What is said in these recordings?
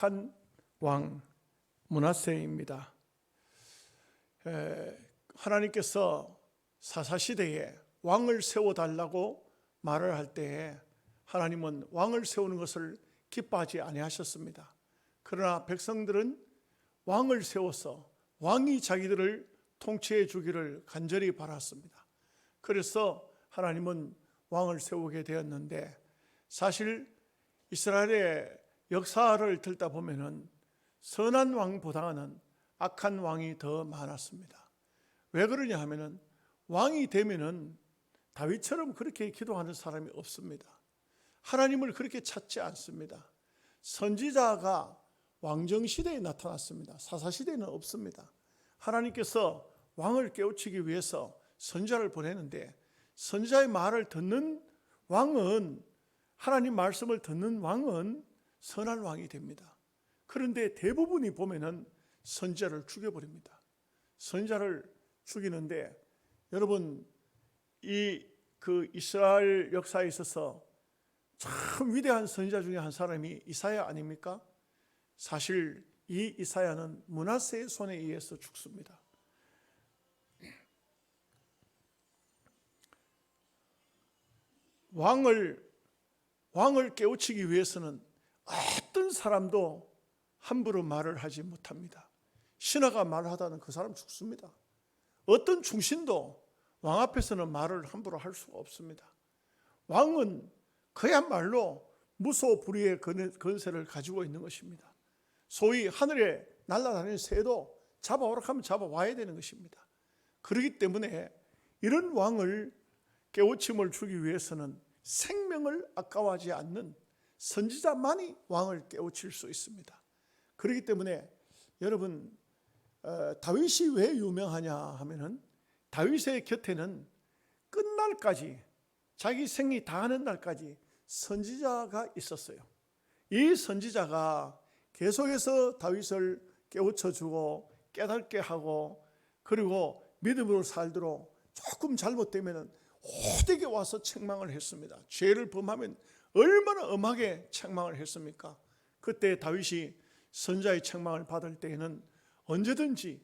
한 왕 므낫세입니다. 하나님께서 사사시대에 왕을 세워달라고 말을 할 때에 하나님은 왕을 세우는 것을 기뻐하지 아니하셨습니다. 그러나 백성들은 왕을 세워서 왕이 자기들을 통치해 주기를 간절히 바랐습니다. 그래서 하나님은 왕을 세우게 되었는데, 사실 이스라엘의 역사를 듣다 보면은 선한 왕보다는 악한 왕이 더 많았습니다. 왜 그러냐 하면은 왕이 되면은 다윗처럼 그렇게 기도하는 사람이 없습니다. 하나님을 그렇게 찾지 않습니다. 선지자가 왕정시대에 나타났습니다. 사사시대에는 없습니다. 하나님께서 왕을 깨우치기 위해서 선지자를 보내는데, 선지자의 말을 듣는 왕은, 하나님 말씀을 듣는 왕은 선한 왕이 됩니다. 그런데 대부분이 보면은 선지자를 죽여버립니다. 선지자를 죽이는데, 여러분, 이스라엘 역사에 있어서 참 위대한 선지자 중에 한 사람이 이사야 아닙니까? 사실 이 이사야는 므낫세의 손에 의해서 죽습니다. 왕을 깨우치기 위해서는 어떤 사람도 함부로 말을 하지 못합니다. 신하가 말하다는 그 사람 죽습니다. 어떤 충신도 왕 앞에서는 말을 함부로 할 수가 없습니다. 왕은 그야말로 무소불위의 권세를 가지고 있는 것입니다. 소위 하늘에 날아다니는 새도 잡아오라 하면 잡아와야 되는 것입니다. 그렇기 때문에 이런 왕을 깨우침을 주기 위해서는 생명을 아까워하지 않는 선지자만이 왕을 깨우칠 수 있습니다. 그렇기 때문에 여러분, 다윗이 왜 유명하냐 하면은, 다윗의 곁에는 끝날까지, 자기 생이 다하는 날까지 선지자가 있었어요. 이 선지자가 계속해서 다윗을 깨우쳐주고 깨닫게 하고, 그리고 믿음으로 살도록, 조금 잘못되면 호되게 와서 책망을 했습니다. 죄를 범하면 얼마나 엄하게 책망을 했습니까? 그때 다윗이 선지자의 책망을 받을 때에는 언제든지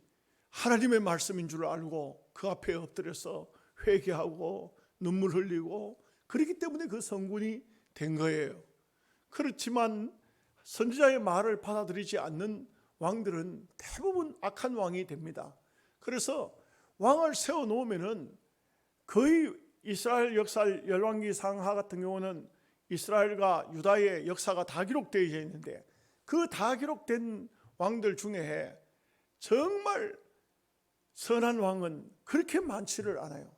하나님의 말씀인 줄 알고 그 앞에 엎드려서 회개하고 눈물 흘리고, 그렇기 때문에 그 성군이 된 거예요. 그렇지만 선지자의 말을 받아들이지 않는 왕들은 대부분 악한 왕이 됩니다. 그래서 왕을 세워놓으면은 거의 이스라엘 역사 열왕기 상하 같은 경우는 이스라엘과 유다의 역사가 다 기록되어 있는데, 그 다 기록된 왕들 중에 정말 선한 왕은 그렇게 많지를 않아요.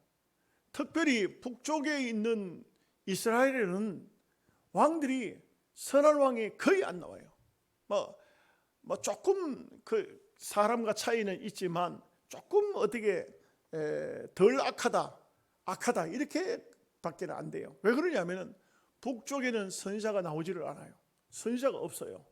특별히 북쪽에 있는 이스라엘에는 왕들이, 선한 왕이 거의 안 나와요. 조금 그 사람과 차이는 있지만 조금 어떻게 덜 악하다 이렇게 밖에는 안 돼요. 왜 그러냐면은 북쪽에는 선지자가 나오지를 않아요. 선지자가 없어요.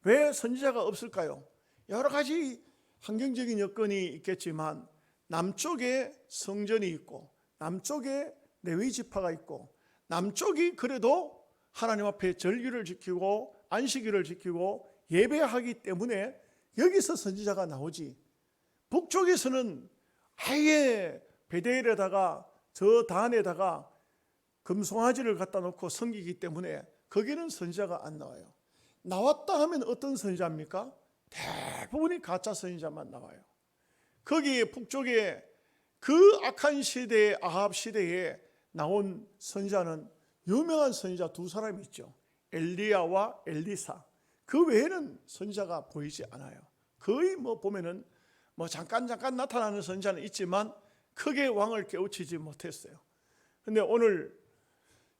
왜 선지자가 없을까요? 여러 가지 환경적인 여건이 있겠지만, 남쪽에 성전이 있고, 남쪽에 레위 지파가 있고, 남쪽이 그래도 하나님 앞에 절기를 지키고 안식일을 지키고 예배하기 때문에 여기서 선지자가 나오지, 북쪽에서는 아예 베델에다가 저 단에다가 금송아지를 갖다 놓고 섬기기 때문에 거기는 선지자가 안 나와요. 나왔다 하면 어떤 선지자입니까? 대부분이 가짜 선지자만 나와요. 거기에 북쪽에 그 악한 시대에, 아합 시대에 나온 선지자는 유명한 선지자 두 사람이 있죠. 엘리야와 엘리사. 그 외에는 선지자가 보이지 않아요. 거의 보면은 잠깐 나타나는 선지자는 있지만 크게 왕을 깨우치지 못했어요. 근데 오늘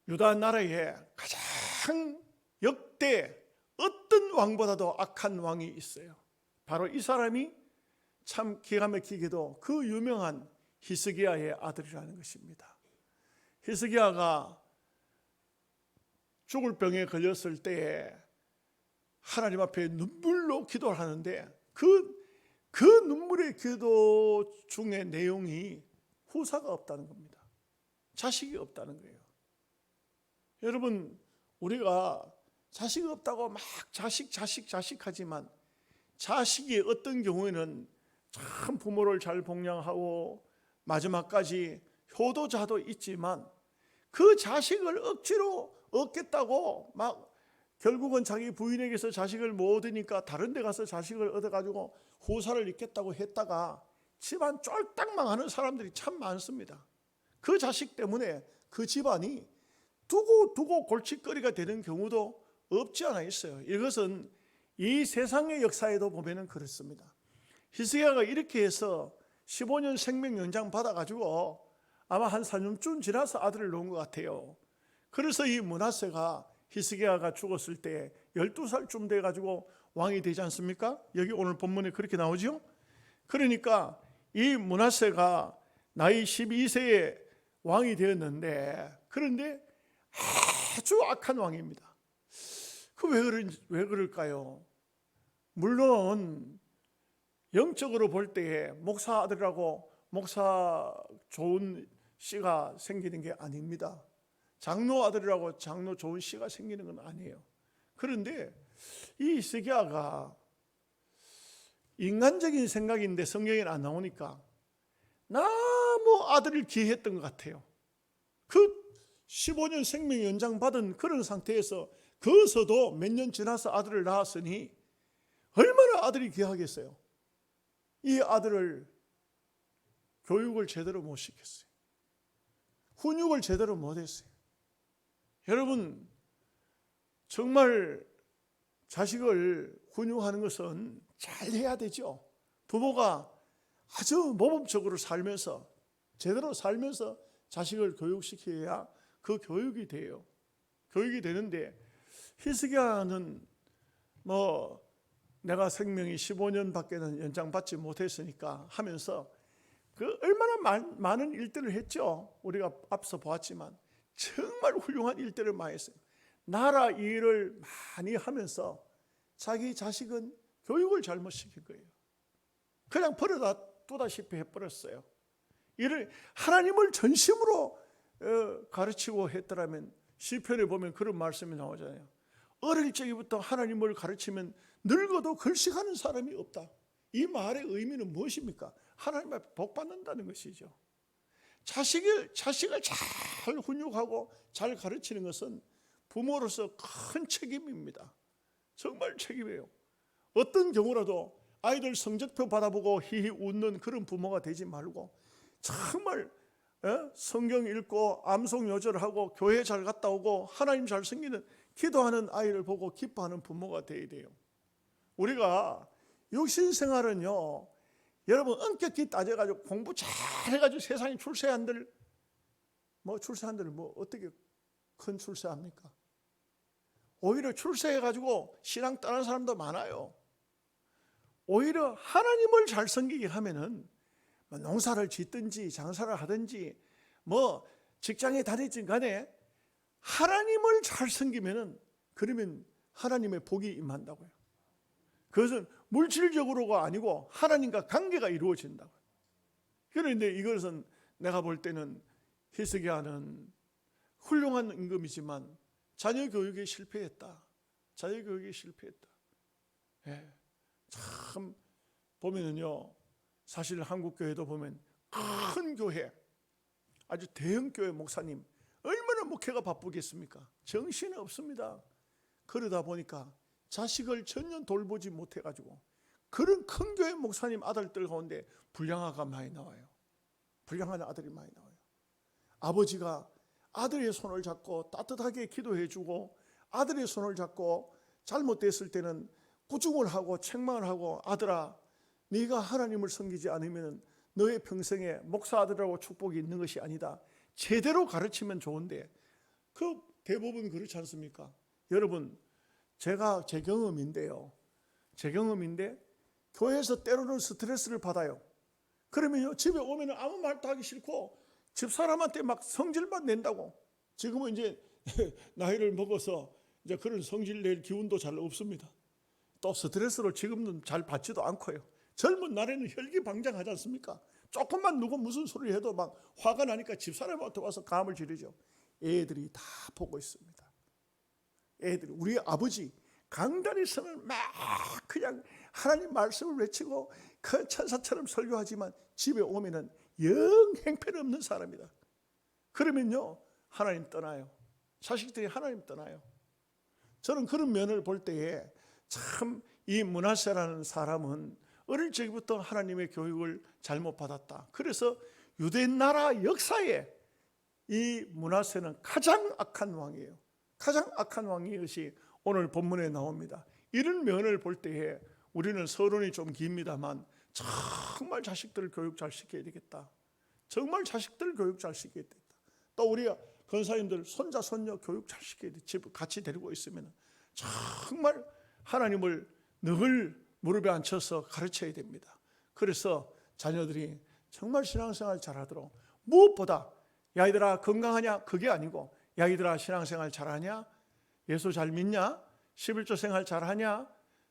유다 나라에 가장 역대 어떤 왕보다도 악한 왕이 있어요. 바로 이 사람이 참 기가 막히게도 그 유명한 히스기야의 아들이라는 것입니다. 히스기야가 죽을 병에 걸렸을 때에 하나님 앞에 눈물로 기도를 하는데, 그 눈물의 기도 중에 내용이 후사가 없다는 겁니다. 자식이 없다는 거예요. 여러분, 우리가 자식 없다고 막 자식 하지만 자식이 어떤 경우에는 참 부모를 잘 봉양하고 마지막까지 효도자도 있지만 그 자식을 억지로 얻겠다고 막 결국은 자기 부인에게서 자식을 못 얻으니까 다른 데 가서 자식을 얻어가지고 후사를 잇겠다고 했다가 집안 쫄딱 망하는 사람들이 참 많습니다. 그 자식 때문에 그 집안이 두고 골칫거리가 되는 경우도 없지 않아 있어요. 이것은 이 세상의 역사에도 보면은 그렇습니다. 히스기야가 이렇게 해서 15년 생명 연장 받아가지고 아마 한 4년쯤 지나서 아들을 낳은 것 같아요. 그래서 이 므낫세가 히스기야가 죽었을 때 12살쯤 돼가지고 왕이 되지 않습니까? 여기 오늘 본문에 그렇게 나오죠. 그러니까 이 므낫세가 나이 12세에 왕이 되었는데, 그런데 아주 악한 왕입니다. 왜 그럴까요? 물론 영적으로 볼 때에 목사 아들이라고 목사 좋은 씨가 생기는 게 아닙니다. 장로 아들이라고 장로 좋은 씨가 생기는 건 아니에요. 그런데 이 히스기야가 인간적인 생각인데 성경에 안 나오니까 너무 아들을 기했던 것 같아요. 그 15년 생명 연장 받은 그런 상태에서 거기서도 몇 년 지나서 아들을 낳았으니 얼마나 아들이 귀하겠어요. 이 아들을 교육을 제대로 못 시켰어요. 훈육을 제대로 못 했어요. 여러분, 정말 자식을 훈육하는 것은 잘 해야 되죠. 부모가 아주 모범적으로 살면서, 제대로 살면서 자식을 교육시켜야 그 교육이 돼요. 교육이 되는데 히스기야는 내가 생명이 15년 밖에는 연장받지 못했으니까 하면서 그 얼마나 많은 일들을 했죠. 우리가 앞서 보았지만 정말 훌륭한 일들을 많이 했어요. 나라 일을 많이 하면서 자기 자식은 교육을 잘못 시킨 거예요. 그냥 버려다 두다시피 해버렸어요. 이를 하나님을 전심으로 가르치고 했더라면 시편에 보면 그런 말씀이 나오잖아요. 어릴 적부터 하나님을 가르치면 늙어도 걸식하는 사람이 없다. 이 말의 의미는 무엇입니까? 하나님 앞에 복 받는다는 것이죠. 자식을 잘 훈육하고 잘 가르치는 것은 부모로서 큰 책임입니다. 정말 책임이에요. 어떤 경우라도 아이들 성적표 받아보고 히히 웃는 그런 부모가 되지 말고 정말 성경 읽고 암송 요절하고 교회 잘 갔다 오고 하나님 잘 섬기는 기도하는 아이를 보고 기뻐하는 부모가 되어야 돼요. 우리가 육신 생활은요, 여러분 엄격히 따져가지고 공부 잘 해가지고 세상에 출세한들 어떻게 큰 출세합니까? 오히려 출세해가지고 신앙 떠난 사람도 많아요. 오히려 하나님을 잘 섬기게 하면은 농사를 짓든지 장사를 하든지 직장에 다니든 간에 하나님을 잘 섬기면은 그러면 하나님의 복이 임한다고요. 그것은 물질적으로가 아니고 하나님과 관계가 이루어진다고요. 그런데 이것은 내가 볼 때는 히스기야는 훌륭한 임금이지만 자녀 교육에 실패했다. 자녀 교육에 실패했다. 참 보면은요, 사실 한국 교회도 보면 큰 교회, 아주 대형 교회 목사님 얼마나 목회가 바쁘겠습니까? 정신이 없습니다. 그러다 보니까 자식을 전혀 돌보지 못해가지고 그런 큰 교회 목사님 아들들 가운데 불량아가 많이 나와요. 불량한 아들이 많이 나와요. 아버지가 아들의 손을 잡고 따뜻하게 기도해주고 아들의 손을 잡고 잘못됐을 때는 꾸중을 하고 책망을 하고, 아들아 네가 하나님을 섬기지 않으면 너의 평생에 목사 아들이라고 축복이 있는 것이 아니다. 제대로 가르치면 좋은데 그 대부분 그렇지 않습니까? 여러분, 제 경험인데 교회에서 때로는 스트레스를 받아요. 그러면 집에 오면 아무 말도 하기 싫고 집사람한테 막 성질만 낸다고. 지금은 이제 나이를 먹어서 이제 그런 성질 낼 기운도 잘 없습니다. 또 스트레스를 지금은 잘 받지도 않고요. 젊은 날에는 혈기방장하지 않습니까? 조금만 누구 무슨 소리 해도 막 화가 나니까 집사람한테 와서 감을 지르죠. 애들이 다 보고 있습니다. 애들, 우리 아버지 강단에서는 막 그냥 하나님 말씀을 외치고 그 천사처럼 설교하지만 집에 오면은 영 행편없는 사람이다. 그러면요 하나님 떠나요. 자식들이 하나님 떠나요. 저는 그런 면을 볼 때에 참 이 므낫세라는 사람은 어릴 적부터 하나님의 교육을 잘못 받았다. 그래서 유대 나라 역사에 이 므낫세는 가장 악한 왕이에요. 가장 악한 왕이것이 오늘 본문에 나옵니다. 이런 면을 볼 때에 우리는 서론이 좀 깁니다만 정말 자식들을 교육 잘 시켜야 되겠다. 정말 자식들 교육 잘 시켜야 되겠다. 또 우리가 권사님들 손자 손녀 교육 잘 시켜야 돼. 집 같이 데리고 있으면 정말 하나님을 늘 무릎에 앉혀서 가르쳐야 됩니다. 그래서 자녀들이 정말 신앙생활 잘하도록 무엇보다 야 이들아 건강하냐 그게 아니고 야 이들아 신앙생활 잘하냐, 예수 잘 믿냐, 11조 생활 잘하냐,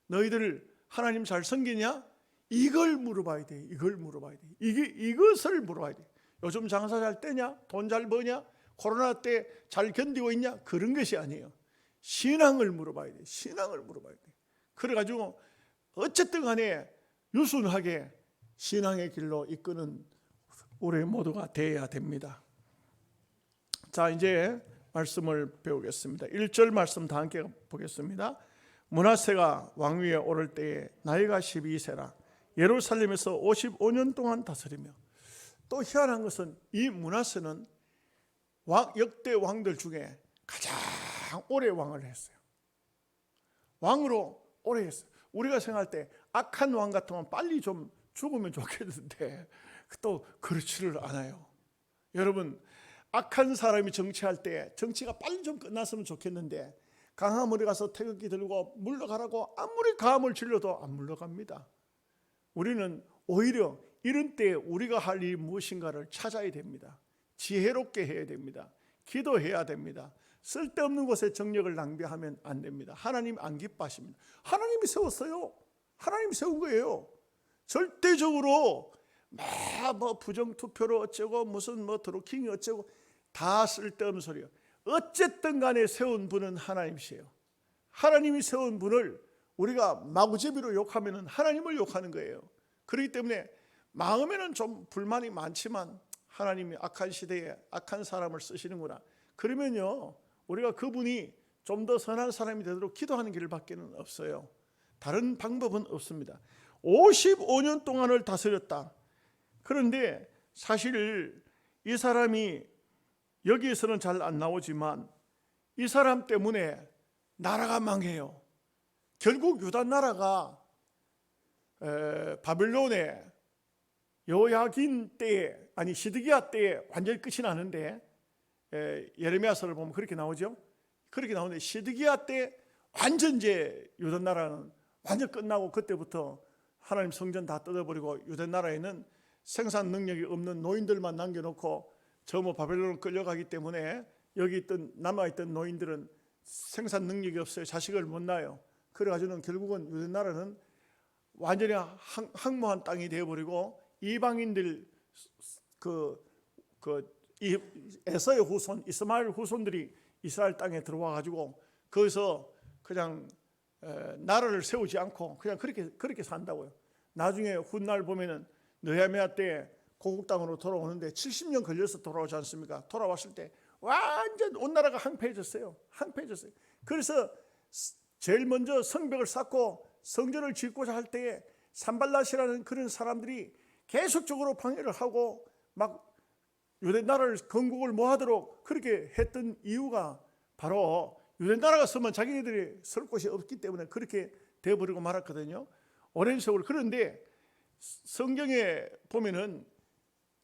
너희들 하나님 잘 섬기냐, 이걸 물어봐야 돼. 이걸 물어봐야 돼. 이것을 물어봐야 돼. 요즘 장사 잘 되냐, 돈 잘 버냐, 코로나 때 잘 견디고 있냐, 그런 것이 아니에요. 신앙을 물어봐야 돼. 신앙을 물어봐야 돼. 그래가지고 어쨌든 간에 유순하게 신앙의 길로 이끄는 우리 모두가 되어야 됩니다. 자, 이제 말씀을 배우겠습니다. 1절 말씀 다 함께 보겠습니다. 므낫세가 왕위에 오를 때에 나이가 12세라 예루살렘에서 55년 동안 다스리며, 또 희한한 것은 이 므낫세는 역대 왕들 중에 가장 오래 왕을 했어요. 왕으로 오래 했어요. 우리가 생각할 때 악한 왕 같으면 빨리 좀 죽으면 좋겠는데 또 그렇지를 않아요. 여러분, 악한 사람이 정치할 때 정치가 빨리 좀 끝났으면 좋겠는데 강화물에 가서 태극기 들고 물러가라고 아무리 감을 질러도 안 물러갑니다. 우리는 오히려 이런 때에 우리가 할 일이 무엇인가를 찾아야 됩니다. 지혜롭게 해야 됩니다. 기도해야 됩니다. 쓸데없는 곳에 정력을 낭비하면 안 됩니다. 하나님 안 기뻐하십니다. 하나님이 세웠어요. 하나님이 세운 거예요. 절대적으로 뭐 부정투표로 어쩌고 무슨 뭐 드루킹이 어쩌고 다 쓸데없는 소리예요. 어쨌든 간에 세운 분은 하나님이세요. 하나님이 세운 분을 우리가 마구제비로 욕하면 하나님을 욕하는 거예요. 그렇기 때문에 마음에는 좀 불만이 많지만 하나님이 악한 시대에 악한 사람을 쓰시는구나. 그러면요 우리가 그분이 좀 더 선한 사람이 되도록 기도하는 길밖에 없어요. 다른 방법은 없습니다. 55년 동안을 다스렸다. 그런데 사실 이 사람이 여기에서는 잘 안 나오지만 이 사람 때문에 나라가 망해요. 결국 유다 나라가 바벨론의 여호야긴 때에, 아니 시드기야 때에 완전히 끝이 나는데, 예레미야서를 보면 그렇게 나오죠. 그렇게 나오는데 시드기야 때 완전 이제 유다 나라는 완전 끝나고 그때부터 하나님 성전 다 뜯어버리고 유다 나라에는 생산 능력이 없는 노인들만 남겨놓고 저 바벨론으로 끌려가기 때문에 여기 있던 남아있던 노인들은 생산 능력이 없어요. 자식을 못 낳아요. 그래가지고는 결국은 유대 나라는 완전히 황무한 땅이 되어버리고 이방인들 이 에서의 후손 이스마엘 후손들이 이스라엘 땅에 들어와가지고 거기서 그냥 나라를 세우지 않고 그냥 그렇게 산다고요. 나중에 훗날 보면은 느헤미야 때 고국 땅으로 돌아오는데 70년 걸려서 돌아오지 않습니까? 돌아왔을 때 완전 온 나라가 황폐해졌어요. 황폐해졌어요. 그래서 제일 먼저 성벽을 쌓고 성전을 짓고자 할 때에 산발랏이라는 그런 사람들이 계속적으로 방해를 하고 막 유대 나라를 건국을 못하도록 그렇게 했던 이유가 바로 유대 나라가 서면 자기네들이 설 곳이 없기 때문에 그렇게 되어버리고 말았거든요. 오랜 세월. 그런데 성경에 보면은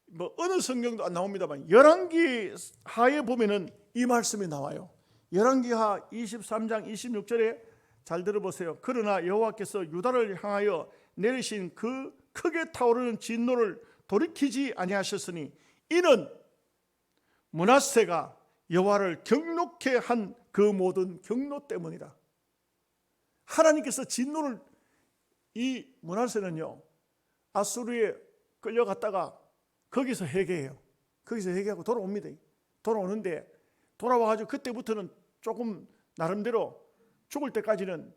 뭐 어느 성경도 안 나옵니다만 열왕기 하에 보면은 이 말씀이 나와요. 열왕기 하 23장 26절에 잘 들어보세요. 그러나 여호와께서 유다를 향하여 내리신 그 크게 타오르는 진노를 돌이키지 아니하셨으니 이는 므낫세가 여호와를 경노케 한 그 모든 경노 때문이라. 하나님께서 진노를, 이 므낫세는요 아수르에 끌려갔다가 거기서 회개해요. 거기서 회개하고 돌아옵니다. 돌아오는데 돌아와가지고 그때부터는 조금 나름대로 죽을 때까지는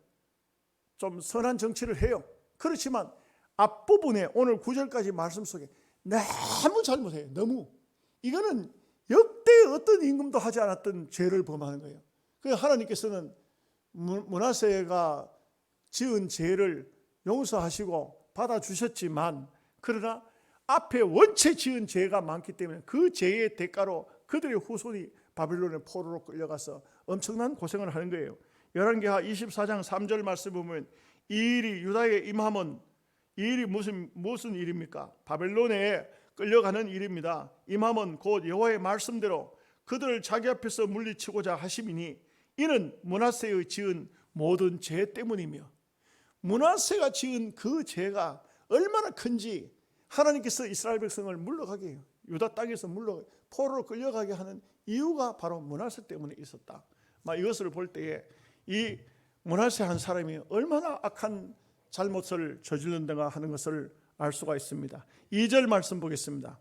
좀 선한 정치를 해요. 그렇지만 앞부분에 오늘 9절까지 말씀 속에 너무 잘못해요. 너무. 이거는 역대 어떤 임금도 하지 않았던 죄를 범하는 거예요. 그래서 하나님께서는 므낫세가 지은 죄를 용서하시고 받아주셨지만, 그러나 앞에 원체 지은 죄가 많기 때문에 그 죄의 대가로 그들의 후손이 바빌론의 포로로 끌려가서 엄청난 고생을 하는 거예요. 열왕기하 24장 3절 말씀 보면 이 일이 유다에 임함은, 이 일이 무슨 일입니까? 바벨론에 끌려가는 일입니다. 임함은 곧 여호와의 말씀대로 그들을 자기 앞에서 물리치고자 하심이니 이는 므낫세의 지은 모든 죄 때문이며, 므낫세가 지은 그 죄가 얼마나 큰지 하나님께서 이스라엘 백성을 물러가게 해요. 유다 땅에서 포로로 끌려가게 하는 이유가 바로 므낫세 때문에 있었다. 이것을 볼 때에 이 므낫세 한 사람이 얼마나 악한 잘못을 저질렀는가 하는 것을 알 수가 있습니다. 2절 말씀 보겠습니다.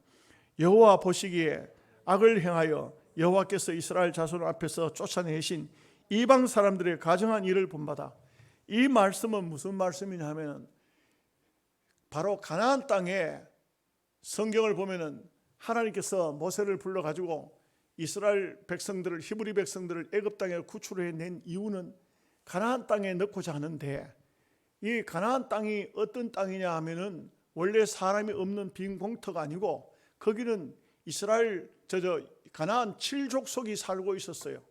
여호와 보시기에 악을 행하여 여호와께서 이스라엘 자손 앞에서 쫓아내신 이방 사람들의 가정한 일을 본받아. 이 말씀은 무슨 말씀이냐 하면 바로 가나안 땅에, 성경을 보면은 하나님께서 모세를 불러가지고 이스라엘 백성들을, 히브리 백성들을 애굽 땅에 구출해낸 이유는 가나안 땅에 넣고자 하는데, 이 가나안 땅이 어떤 땅이냐 하면은 원래 사람이 없는 빈 공터가 아니고 거기는 이스라엘 가나안 7족속이 살고 있었어요.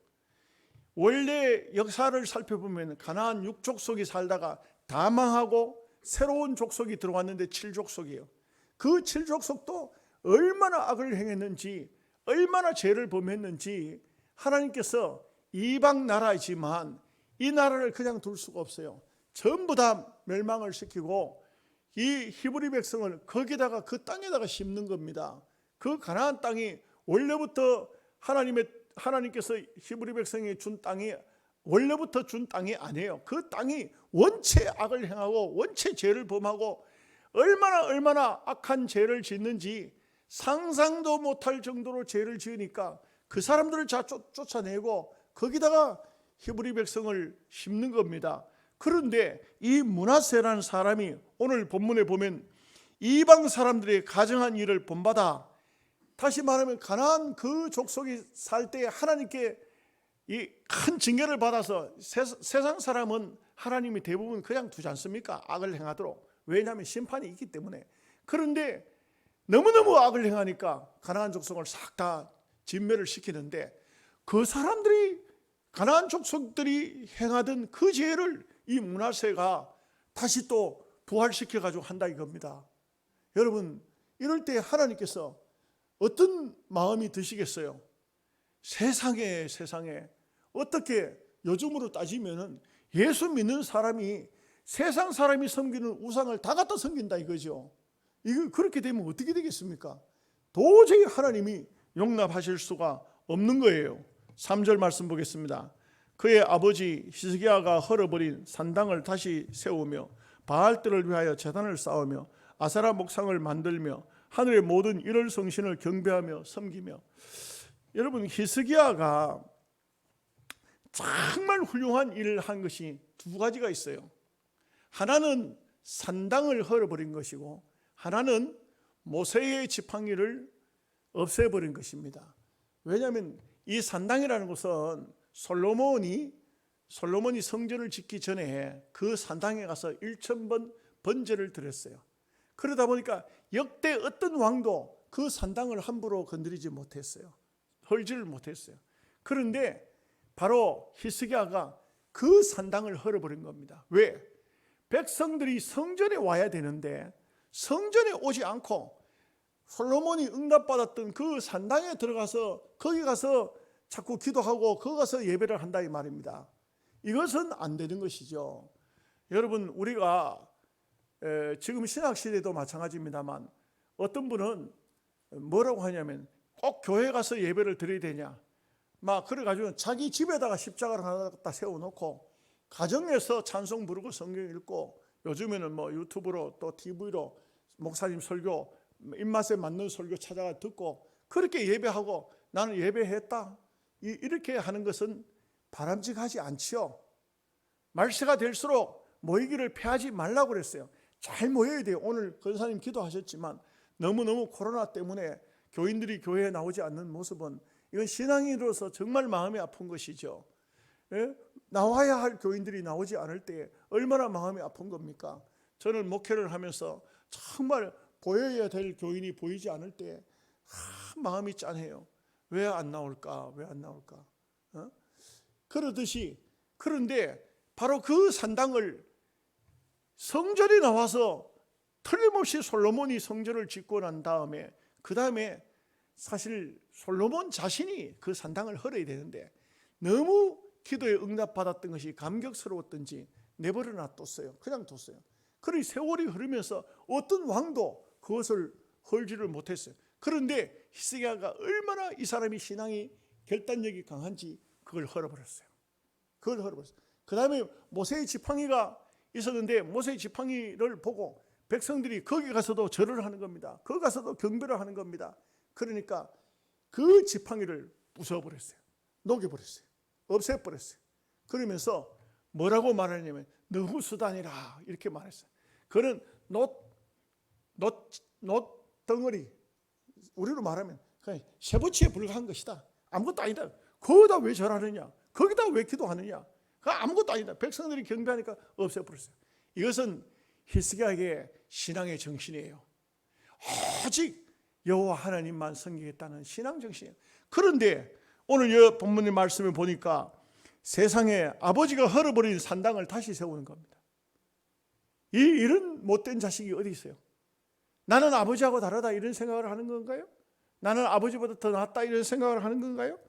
원래 역사를 살펴보면 가나안 6족속이 살다가 다 망하고 새로운 족속이 들어왔는데 7족속이에요. 그 7족속도 얼마나 악을 행했는지, 얼마나 죄를 범했는지 하나님께서 이방 나라이지만 이 나라를 그냥 둘 수가 없어요. 전부 다 멸망을 시키고 이 히브리 백성을 거기다가 그 땅에다가 심는 겁니다. 그 가나안 땅이 원래부터 하나님께서 히브리 백성이 준 땅이 원래부터 준 땅이 아니에요. 그 땅이 원체 악을 행하고 원체 죄를 범하고 얼마나 악한 죄를 짓는지 상상도 못할 정도로 죄를 지으니까 그 사람들을 쫓아내고 거기다가 히브리 백성을 심는 겁니다. 그런데 이 므낫세라는 사람이 오늘 본문에 보면 이방 사람들의 가정한 일을 본받아, 다시 말하면 가나안 그 족속이 살 때 하나님께 이 큰 징계를 받아서, 세상 사람은 하나님이 대부분 그냥 두지 않습니까? 악을 행하도록. 왜냐하면 심판이 있기 때문에. 그런데 너무너무 악을 행하니까 가나안 족속을 싹 다 진멸을 시키는데, 그 사람들이, 가나안 족속들이 행하던 그 죄를 이 므낫세가 다시 또 부활시켜 가지고 한다 이겁니다. 여러분, 이럴 때 하나님께서 어떤 마음이 드시겠어요? 세상에 어떻게 요즘으로 따지면은 예수 믿는 사람이 세상 사람이 섬기는 우상을 다 갖다 섬긴다 이거죠. 이거 그렇게 되면 어떻게 되겠습니까? 도저히 하나님이 용납하실 수가 없는 거예요. 3절 말씀 보겠습니다. 그의 아버지 히스기야가 헐어버린 산당을 다시 세우며 바알들을 위하여 제단을 쌓으며 아세라 목상을 만들며 하늘의 모든 일월 성신을 경배하며 섬기며. 여러분, 히스기야가 정말 훌륭한 일을 한 것이 두 가지가 있어요. 하나는 산당을 헐어버린 것이고 하나는 모세의 지팡이를 없애버린 것입니다. 왜냐하면 이 산당이라는 것은 솔로몬이 성전을 짓기 전에 그 산당에 가서 1000번 번제를 드렸어요. 그러다 보니까 역대 어떤 왕도 그 산당을 함부로 건드리지 못했어요. 헐지를 못했어요. 그런데 바로 히스기야가 그 산당을 헐어버린 겁니다. 왜? 백성들이 성전에 와야 되는데 성전에 오지 않고 솔로몬이 응답받았던 그 산당에 들어가서 거기 가서 자꾸 기도하고 거기 가서 예배를 한다 이 말입니다. 이것은 안 되는 것이죠. 여러분, 우리가 지금 신학시대도 마찬가지입니다만 어떤 분은 뭐라고 하냐면 꼭 교회 가서 예배를 드려야 되냐, 막 그래가지고 자기 집에다가 십자가를 하나 갖다 세워놓고 가정에서 찬송 부르고 성경 읽고, 요즘에는 뭐 유튜브로 또 TV로 목사님 설교 입맛에 맞는 설교 찾아가 듣고 그렇게 예배하고 나는 예배했다, 이렇게 하는 것은 바람직하지 않지요. 말세가 될수록 모이기를 피하지 말라고 그랬어요. 잘 모여야 돼요. 오늘 권사님 기도하셨지만 너무너무 코로나 때문에 교인들이 교회에 나오지 않는 모습은 이건 신앙인으로서 정말 마음이 아픈 것이죠. 예? 나와야 할 교인들이 나오지 않을 때 얼마나 마음이 아픈 겁니까? 저는 목회를 하면서 정말 보여야 될 교인이 보이지 않을 때 마음이 짠해요. 왜 안 나올까? 왜 안 나올까? 그러듯이, 그런데 바로 그 산당을 성전에 나와서 틀림없이 솔로몬이 성전을 짓고 난 다음에, 그 다음에 사실 솔로몬 자신이 그 산당을 헐어야 되는데 너무 기도에 응답받았던 것이 감격스러웠던지 내버려 놔뒀어요. 그냥 뒀어요. 그러니 세월이 흐르면서 어떤 왕도 그것을 헐지를 못했어요. 그런데 히스기야가 얼마나 이 사람이 신앙이 결단력이 강한지 그걸 헐어버렸어요. 그걸 헐어버렸어요. 그 다음에 모세의 지팡이가 있었는데 모세의 지팡이를 보고 백성들이 거기 가서도 절을 하는 겁니다. 거기 가서도 경배를 하는 겁니다. 그러니까 그 지팡이를 부숴버렸어요. 녹여버렸어요. 없애버렸어요. 그러면서 뭐라고 말하냐면 너무 수단이라 이렇게 말했어요. 그는 놋 덩어리, 우리로 말하면 그냥 쇠붙이에 불과한 것이다. 아무것도 아니다. 거기다 왜 절하느냐? 거기다 왜 기도하느냐? 아무것도 아니다. 백성들이 경배하니까 없애버렸어요. 이것은 히스기야에게 신앙의 정신이에요. 오직 여호와 하나님만 섬기겠다는 신앙 정신이에요. 그런데 오늘 이 본문의 말씀을 보니까 세상에 아버지가 헐어버린 산당을 다시 세우는 겁니다. 이런 못된 자식이 어디 있어요? 나는 아버지하고 다르다 이런 생각을 하는 건가요? 나는 아버지보다 더 낫다 이런 생각을 하는 건가요?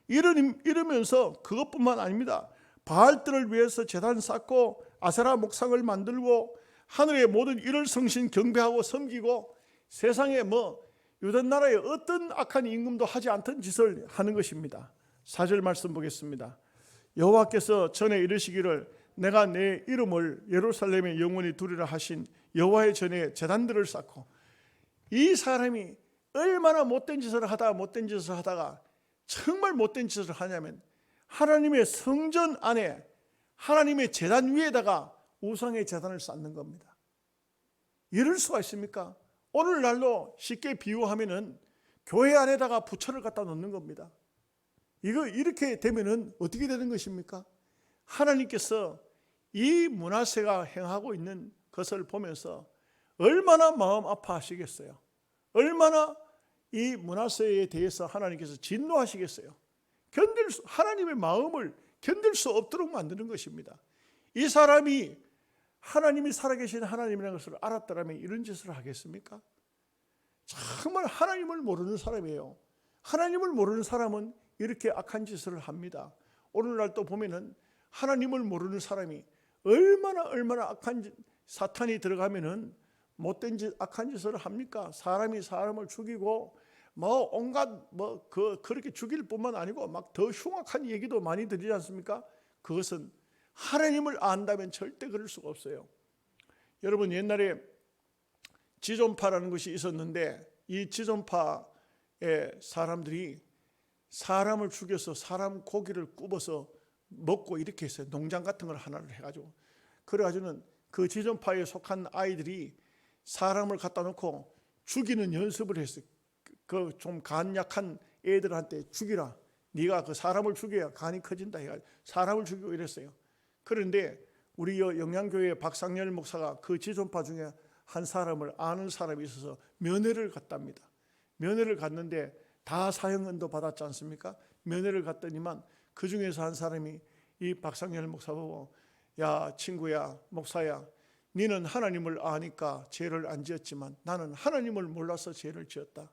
이러면서 그것뿐만 아닙니다. 바알들을 위해서 제단 쌓고 아세라 목상을 만들고 하늘의 모든 일월 성신 경배하고 섬기고 세상에 유대 나라의 어떤 악한 임금도 하지 않던 짓을 하는 것입니다. 4절 말씀 보겠습니다. 여호와께서 전에 이르시기를 내가 내 이름을 예루살렘에 영원히 두리라 하신 여호와의 전에 제단들을 쌓고, 이 사람이 얼마나 못된 짓을 하다가 정말 못된 짓을 하냐면 하나님의 성전 안에 하나님의 제단 위에다가 우상의 제단을 쌓는 겁니다. 이럴 수가 있습니까? 오늘날로 쉽게 비유하면은 교회 안에다가 부처를 갖다 놓는 겁니다. 이렇게 되면은 어떻게 되는 것입니까? 하나님께서 이 므낫세가 행하고 있는 것을 보면서 얼마나 마음 아파하시겠어요? 얼마나 이 므낫세에 대해서 하나님께서 진노하시겠어요? 하나님의 마음을 견딜 수 없도록 만드는 것입니다. 이 사람이 하나님이 살아계신 하나님이라는 것을 알았더라면 이런 짓을 하겠습니까? 정말 하나님을 모르는 사람이에요. 하나님을 모르는 사람은 이렇게 악한 짓을 합니다. 오늘날 또 보면은 하나님을 모르는 사람이 얼마나 악한 사탄이 들어가면은 못된 짓, 악한 짓을 합니까? 사람이 사람을 죽이고 온갖 그렇게 죽일 뿐만 아니고 막 더 흉악한 얘기도 많이 들리지 않습니까? 그것은 하나님을 안다면 절대 그럴 수가 없어요. 여러분, 옛날에 지존파라는 것이 있었는데 이 지존파의 사람들이 사람을 죽여서 사람 고기를 굽어서 먹고 이렇게 했어요. 농장 같은 걸 하나를 해가지고. 그래가지고는 그 지존파에 속한 아이들이 사람을 갖다 놓고 죽이는 연습을 했어요. 그 좀 간 약한 애들한테 죽이라. 네가 그 사람을 죽여야 간이 커진다 해가지고 사람을 죽이고 이랬어요. 그런데 우리 영양교회 박상열 목사가 그 지존파 중에 한 사람을 아는 사람이 있어서 면회를 갔답니다. 면회를 갔는데 다 사형은도 받았지 않습니까? 면회를 갔더니만 그 중에서 한 사람이 이 박상열 목사 보고, 야 친구야, 목사야, 너는 하나님을 아니까 죄를 안 지었지만 나는 하나님을 몰라서 죄를 지었다,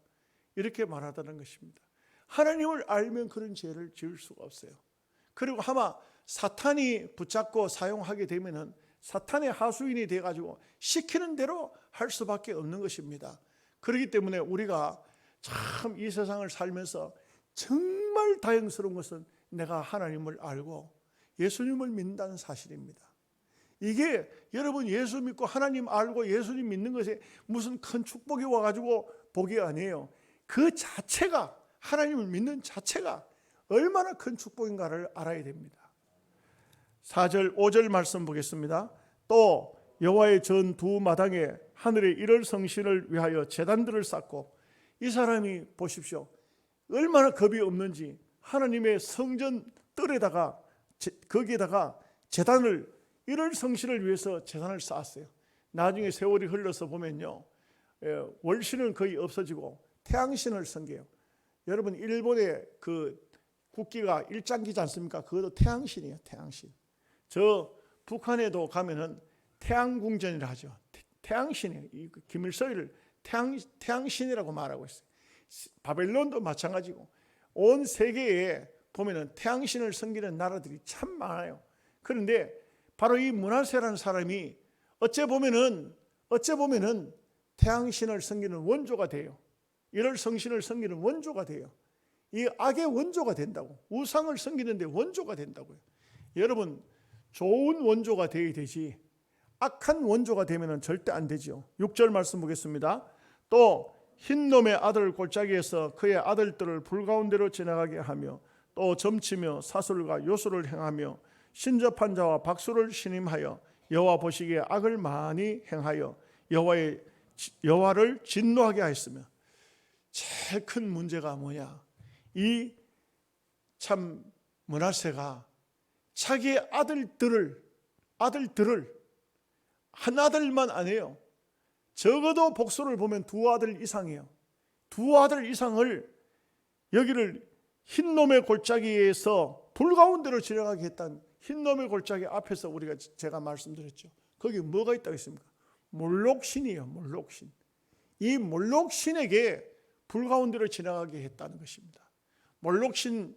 이렇게 말하다는 것입니다. 하나님을 알면 그런 죄를 지을 수가 없어요. 그리고 아마 사탄이 붙잡고 사용하게 되면은 사탄의 하수인이 돼가지고 시키는 대로 할 수밖에 없는 것입니다. 그렇기 때문에 우리가 참 이 세상을 살면서 정말 다행스러운 것은 내가 하나님을 알고 예수님을 믿는다는 사실입니다. 이게 여러분 예수 믿고 하나님 알고 예수님 믿는 것에 무슨 큰 축복이 와가지고 복이 아니에요. 그 자체가, 하나님을 믿는 자체가 얼마나 큰 축복인가를 알아야 됩니다. 4절 5절 말씀 보겠습니다. 또 여호와의 전 두 마당에 하늘의 일월 성신을 위하여 제단들을 쌓고, 이 사람이 보십시오, 얼마나 겁이 없는지 하나님의 성전 뜰에다가 거기에다가 제단을, 일월 성신을 위해서 제단을 쌓았어요. 나중에 세월이 흘러서 보면요, 월신은 거의 없어지고 태양신을 섬겨요. 여러분, 일본의 그 국기가 일장기지 않습니까? 그것도 태양신이에요. 태양신. 저 북한에도 가면은 태양궁전이라 하죠. 태양신이에요. 김일성을 태양신이라고 말하고 있어요. 바벨론도 마찬가지고 온 세계에 보면은 태양신을 섬기는 나라들이 참 많아요. 그런데 바로 이 므낫세라는 사람이 어째 보면은 태양신을 섬기는 원조가 돼요. 일월 성신을 섬기는 원조가 돼요. 이 악의 원조가 된다고. 우상을 섬기는데 원조가 된다고요. 여러분, 좋은 원조가 되어야 되지 악한 원조가 되면 절대 안 되죠. 6절 말씀 보겠습니다. 또 흰놈의 아들 골짜기에서 그의 아들들을 불 가운데로 지나가게 하며, 또 점치며 사술과 요술을 행하며 신접한 자와 박수를 신임하여 여호와 보시기에 악을 많이 행하여 여호와를 진노하게 하였으며. 제일 큰 문제가 뭐냐? 이 참 므낫세가 자기의 아들들을 한 아들만 안 해요. 적어도 복수를 보면 두 아들 이상이에요. 두 아들 이상을 여기를 흰놈의 골짜기에서 불 가운데로 지나가게 했다는, 흰놈의 골짜기 앞에서 제가 말씀드렸죠. 거기 뭐가 있다고 했습니까? 몰록신이에요. 몰록신. 이 몰록신에게 불 가운데로 지나가게 했다는 것입니다. 몰록신은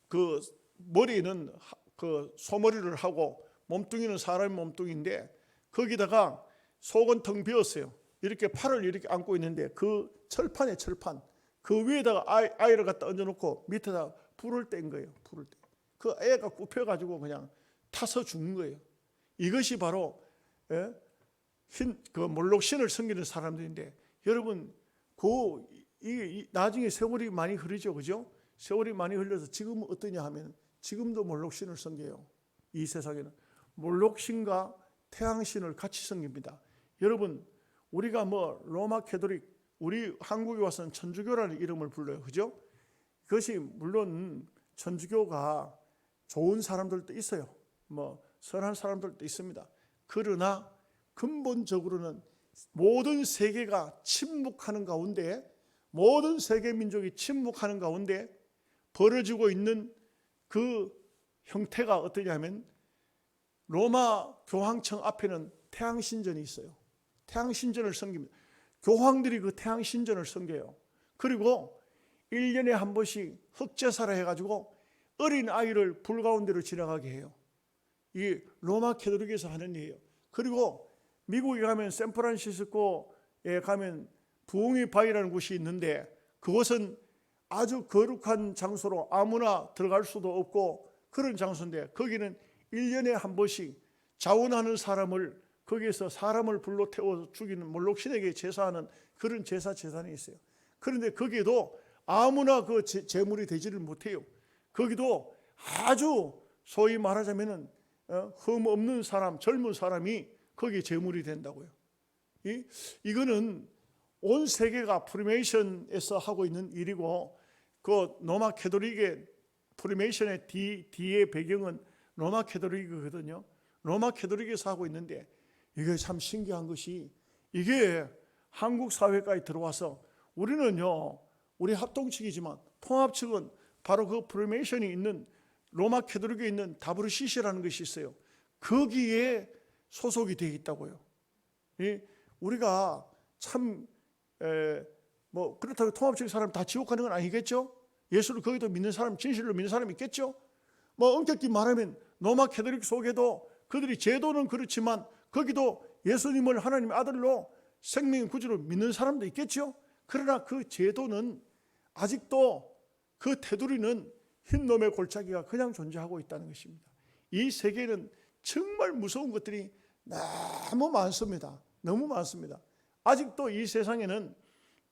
그 머리는 그 소머리를 하고 몸뚱이는 사람의 몸뚱이인데, 거기다가 속은 텅 비었어요. 이렇게 팔을 이렇게 안고 있는데 그 철판에 철판, 그 위에다가 아이를 갖다 얹어놓고 밑에다 불을 뗀 거예요. 불을 뗀. 그 애가 굽혀가지고 그냥 타서 죽는 거예요. 이것이 바로 그 몰록신을 섬기는 사람들인데, 여러분, 나중에 세월이 많이 흐르죠, 그죠? 세월이 많이 흘러서 지금은 어떠냐 하면 지금도 몰록신을 섬겨요. 이 세상에는 몰록신과 태양신을 같이 섬깁니다. 여러분, 우리가 로마 캐토릭, 우리 한국에 와서는 천주교라는 이름을 불러요, 그죠? 그것이 물론 천주교가 좋은 사람들도 있어요. 선한 사람들도 있습니다. 그러나 근본적으로는 모든 세계가 침묵하는 가운데, 모든 세계 민족이 침묵하는 가운데 벌어지고 있는 그 형태가 어떠냐 하면, 로마 교황청 앞에는 태양신전이 있어요. 태양신전을 섬깁니다. 교황들이 그 태양신전을 섬겨요. 그리고 1년에 한 번씩 흑제사라 해가지고 어린 아이를 불 가운데로 지나가게 해요. 이 로마 캐토릭에서 하는 일이에요. 그리고 미국에 가면 샌프란시스코에 가면 부흥의 바위라는 곳이 있는데, 그곳은 아주 거룩한 장소로 아무나 들어갈 수도 없고 그런 장소인데, 거기는 1년에 한 번씩 자원하는 사람을, 거기에서 사람을 불로 태워 죽이는 몰록신에게 제사하는 그런 제사재단이 있어요. 그런데 거기에도 아무나 그 제물이 되지를 못해요. 거기도 아주 소위 말하자면은 흠 없는 사람, 젊은 사람이 거기에 제물이 된다고요. 이거는 온 세계가 프리메이션에서 하고 있는 일이고, 그 로마 캐토릭의 프리메이션의 뒤의 배경은 로마 캐토릭이거든요. 로마 캐토릭에서 하고 있는데, 이게 참 신기한 것이, 이게 한국 사회까지 들어와서, 우리는요, 우리 합동측이지만 통합 측은 바로 그 프리메이션이 있는 로마 캐토릭에 있는 WCC라는 것이 있어요. 거기에 소속이 되어 있다고요. 우리가 참 그렇다고 통합 측 사람 다 지옥 가는 건 아니겠죠? 예수를 거기도 믿는 사람, 진실로 믿는 사람이 있겠죠? 엄격히 말하면 로마 캐토릭 속에도 그들이 제도는 그렇지만 거기도 예수님을 하나님의 아들로 생명 구주로 믿는 사람도 있겠죠? 그러나 그 제도는 아직도, 그 테두리는 흰놈의 골짜기가 그냥 존재하고 있다는 것입니다. 이 세계에는 정말 무서운 것들이 너무 많습니다. 너무 많습니다. 아직도 이 세상에는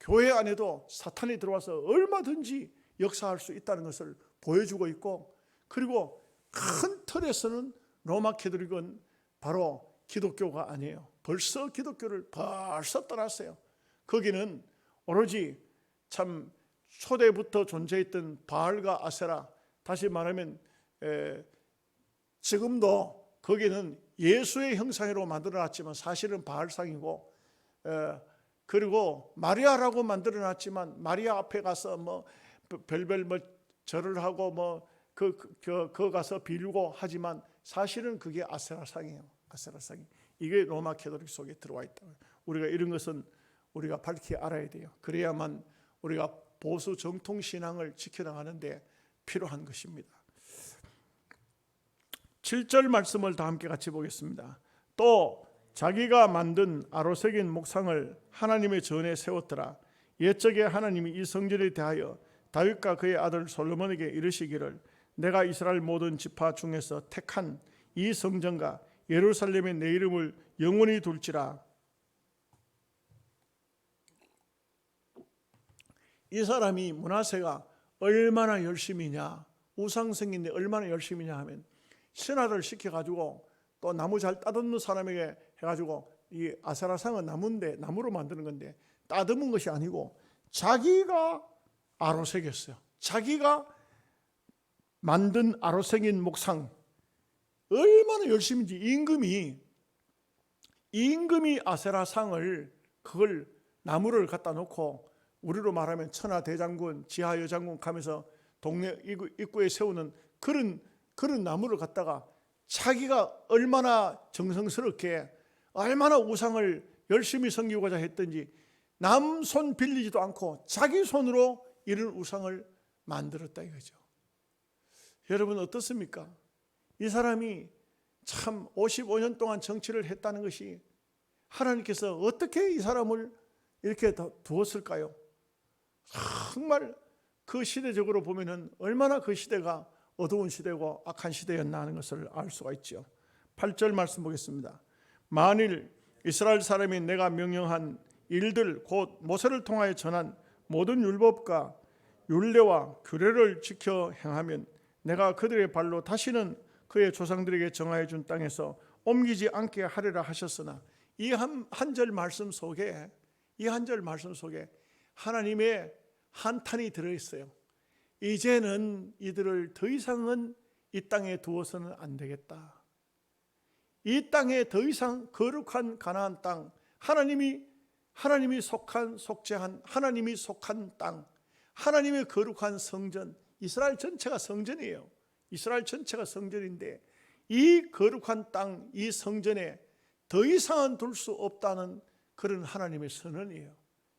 교회 안에도 사탄이 들어와서 얼마든지 역사할 수 있다는 것을 보여주고 있고, 그리고 큰 틀에서는 로마 캐톨릭은 바로 기독교가 아니에요. 벌써 기독교를 떠났어요. 거기는 오로지 참 초대부터 존재했던 바알과 아세라, 다시 말하면 지금도 거기는 예수의 형상으로 만들어놨지만 사실은 바알상이고, 그리고 마리아라고 만들어놨지만 마리아 앞에 가서 뭐 별별 뭐 절을 하고 그 가서 빌고 하지만 사실은 그게 아세라상이에요. 아세라상이. 이게 로마 캐톨릭 속에 들어와 있다. 우리가 이런 것은 우리가 밝히 알아야 돼요. 그래야만 우리가 보수 정통 신앙을 지켜나가는데 필요한 것입니다. 7절 말씀을 다 함께 같이 보겠습니다. 또 자기가 만든 아로새긴 목상을 하나님의 전에 세웠더라. 옛적에 하나님이 이 성전에 대하여 다윗과 그의 아들 솔로몬에게 이르시기를 내가 이스라엘 모든 지파 중에서 택한 이 성전과 예루살렘에 내 이름을 영원히 둘지라. 이 사람이 므낫세가 얼마나 열심히냐, 우상성인데 얼마나 열심히냐 하면 신하를 시켜가지고 또 나무 잘 따듬는 사람에게 해가지고, 이 아세라상은 나무인데 나무로 만드는 건데 따듬은 것이 아니고 자기가 아로새겼어요. 자기가 만든 아로새긴 목상, 얼마나 열심인지. 임금이 아세라상을, 그걸 나무를 갖다 놓고 우리로 말하면 천하대장군, 지하여장군 가면서 동네 입구에 세우는 그런 나무를 갖다가 자기가 얼마나 정성스럽게, 얼마나 우상을 열심히 섬기고자 했던지 남 손 빌리지도 않고 자기 손으로 이런 우상을 만들었다 이거죠. 여러분 어떻습니까? 이 사람이 참 55년 동안 정치를 했다는 것이 하나님께서 어떻게 이 사람을 이렇게 두었을까요? 정말 그 시대적으로 보면은 얼마나 그 시대가 어두운 시대고 악한 시대였나 하는 것을 알 수가 있죠. 8절 말씀 보겠습니다. 만일 이스라엘 사람이 내가 명령한 일들 곧 모세를 통하여 전한 모든 율법과 율례와 규례를 지켜 행하면 내가 그들의 발로 다시는 그의 조상들에게 정하여 준 땅에서 옮기지 않게 하리라 하셨으나, 이 한 절 말씀 속에 하나님의 한탄이 들어있어요. 이제는 이들을 더 이상은 이 땅에 두어서는 안 되겠다. 이 땅에 더 이상 거룩한 가나안 땅, 하나님이 속죄한 하나님이 속한 땅, 하나님의 거룩한 성전, 이스라엘 전체가 성전이에요. 이스라엘 전체가 성전인데 이 거룩한 땅, 이 성전에 더 이상은 둘 수 없다는 그런 하나님의 선언이에요.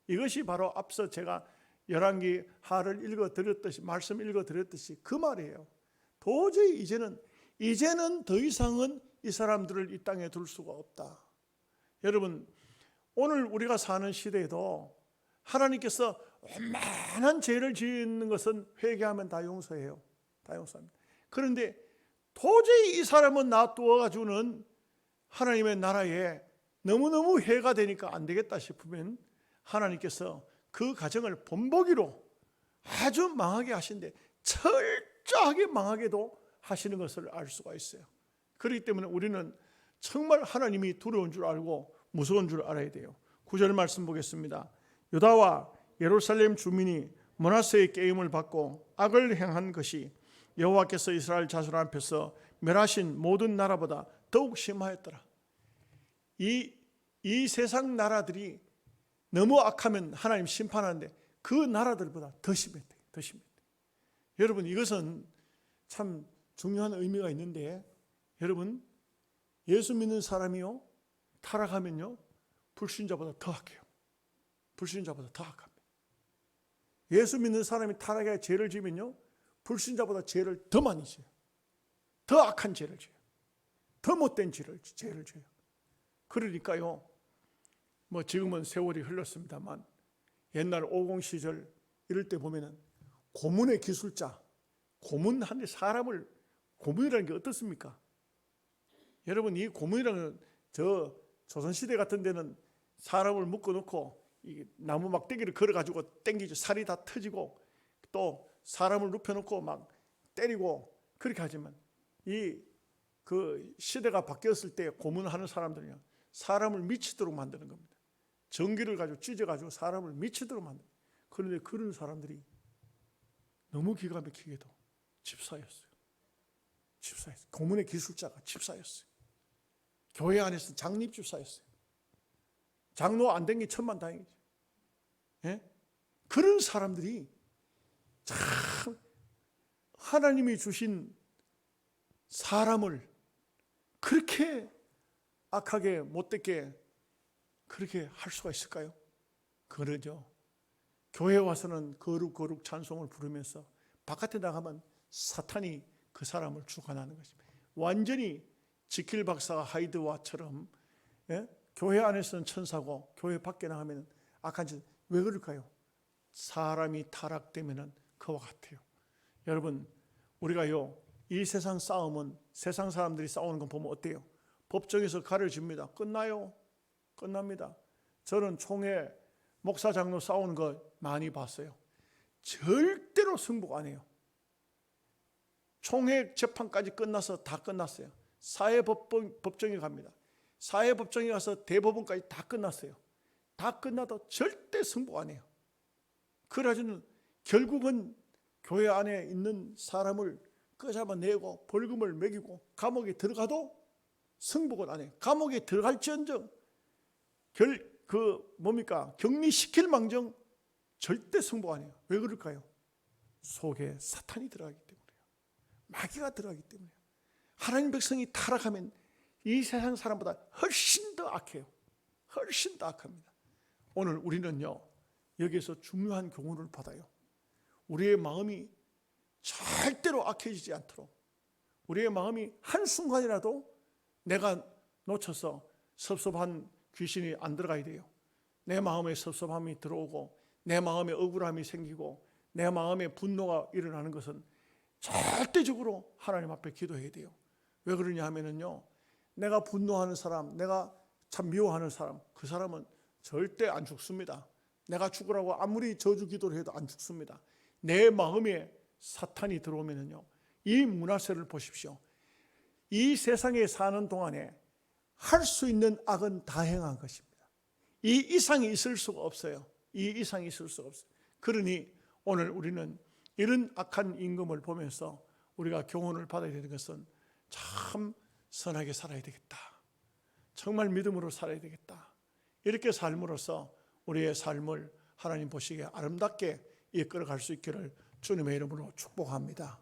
이것이 바로 앞서 제가 열왕기 하를 읽어드렸듯이, 말씀 읽어드렸듯이 그 말이에요. 도저히 이제는 더 이상은 이 사람들을 이 땅에 둘 수가 없다. 여러분, 오늘 우리가 사는 시대에도 하나님께서 웬만한 죄를 짓는 것은 회개하면 다 용서해요. 다 용서합니다. 그런데 도저히 이 사람은 놔두어가지고는 하나님의 나라에 너무너무 해가 되니까 안 되겠다 싶으면 하나님께서 그 가정을 본보기로 아주 망하게 하신데, 철저하게 망하게도 하시는 것을 알 수가 있어요. 그렇기 때문에 우리는 정말 하나님이 두려운 줄 알고 무서운 줄 알아야 돼요. 9절 말씀 보겠습니다. 유다와 예루살렘 주민이 므낫세의 깨임을 받고 악을 행한 것이 여호와께서 이스라엘 자손 앞에서 멸하신 모든 나라보다 더욱 심하였더라. 이 세상 나라들이 너무 악하면 하나님 심판하는데 그 나라들보다 더 심했대. 더 심했대. 여러분, 이것은 참 중요한 의미가 있는데, 여러분, 예수 믿는 사람이요 타락하면요 불신자보다 더 악해요. 불신자보다 더 악합니다. 예수 믿는 사람이 타락해 죄를 지면요 불신자보다 죄를 더 많이 지어요. 더 악한 죄를 지어요. 더 못된 죄를 지어요. 그러니까요, 뭐 지금은 세월이 흘렀습니다만 옛날 50 시절 이럴 때 보면은 고문의 기술자, 고문하는 사람을, 고문이라는 게 어떻습니까? 여러분, 이 고문이라는 저 조선시대 같은 데는 사람을 묶어놓고 이 나무 막대기를 걸어가지고 땡기죠. 살이 다 터지고 또 사람을 눕혀놓고 막 때리고 그렇게 하지만, 그 시대가 바뀌었을 때 고문하는 사람들이야 사람을 미치도록 만드는 겁니다. 전기를 가지고 찢어가지고 사람을 미치도록 만드는. 그런데 그런 사람들이 너무 기가 막히게도 집사였어요. 고문의 기술자가 집사였어요. 교회 안에서 장립 집사였어요. 장로 안 된 게 천만다행이죠. 예? 그런 사람들이 참 하나님이 주신 사람을 그렇게 악하게 못되게 그렇게 할 수가 있을까요? 그러죠. 교회 와서는 거룩 찬송을 부르면서 바깥에 나가면 사탄이 그 사람을 주관하는 것입니다. 완전히 지킬 박사가 하이드와처럼 교회 안에서는 천사고 교회 밖에 나가면 악한 짓. 왜 그럴까요? 사람이 타락되면 그와 같아요. 여러분 우리가요 이 세상 싸움은 세상 사람들이 싸우는 건 보면 어때요? 법정에서 가려집니다. 끝나요. 끝납니다. 저는 총회 목사 장로 싸우는 거 많이 봤어요. 절대로 승복 안 해요. 총회 재판까지 끝나서 다 끝났어요. 사회법정에 갑니다. 사회법정에 가서 대법원까지 다 끝났어요. 다 끝나도 절대 승복 안 해요. 그래가지고 결국은 교회 안에 있는 사람을 끄잡아내고 벌금을 매기고 감옥에 들어가도 승복은 안 해요. 감옥에 들어갈지언정 격리시킬 망정 절대 승복 안 해요. 왜 그럴까요? 속에 사탄이 들어가기 때문에요. 마귀가 들어가기 때문에요. 하나님 백성이 타락하면 이 세상 사람보다 훨씬 더 악해요. 훨씬 더 악합니다. 오늘 우리는요 여기에서 중요한 교훈을 받아요. 우리의 마음이 절대로 악해지지 않도록 우리의 마음이 한순간이라도 내가 놓쳐서 섭섭한 귀신이 안 들어가야 돼요. 내 마음에 섭섭함이 들어오고 내 마음에 억울함이 생기고 내 마음에 분노가 일어나는 것은 절대적으로 하나님 앞에 기도해야 돼요. 왜 그러냐 하면요 내가 분노하는 사람, 내가 참 미워하는 사람, 그 사람은 절대 안 죽습니다. 내가 죽으라고 아무리 저주 기도를 해도 안 죽습니다. 내 마음에 사탄이 들어오면요 이 문하세를 보십시오. 이 세상에 사는 동안에 할 수 있는 악은 다 행한 것입니다. 이 이상이 있을 수가 없어요. 이 이상이 있을 수가 없어요. 그러니 오늘 우리는 이런 악한 임금을 보면서 우리가 교훈을 받아야 되는 것은 참 선하게 살아야 되겠다. 정말 믿음으로 살아야 되겠다. 이렇게 삶으로써 우리의 삶을 하나님 보시기에 아름답게 이끌어갈 수 있기를 주님의 이름으로 축복합니다.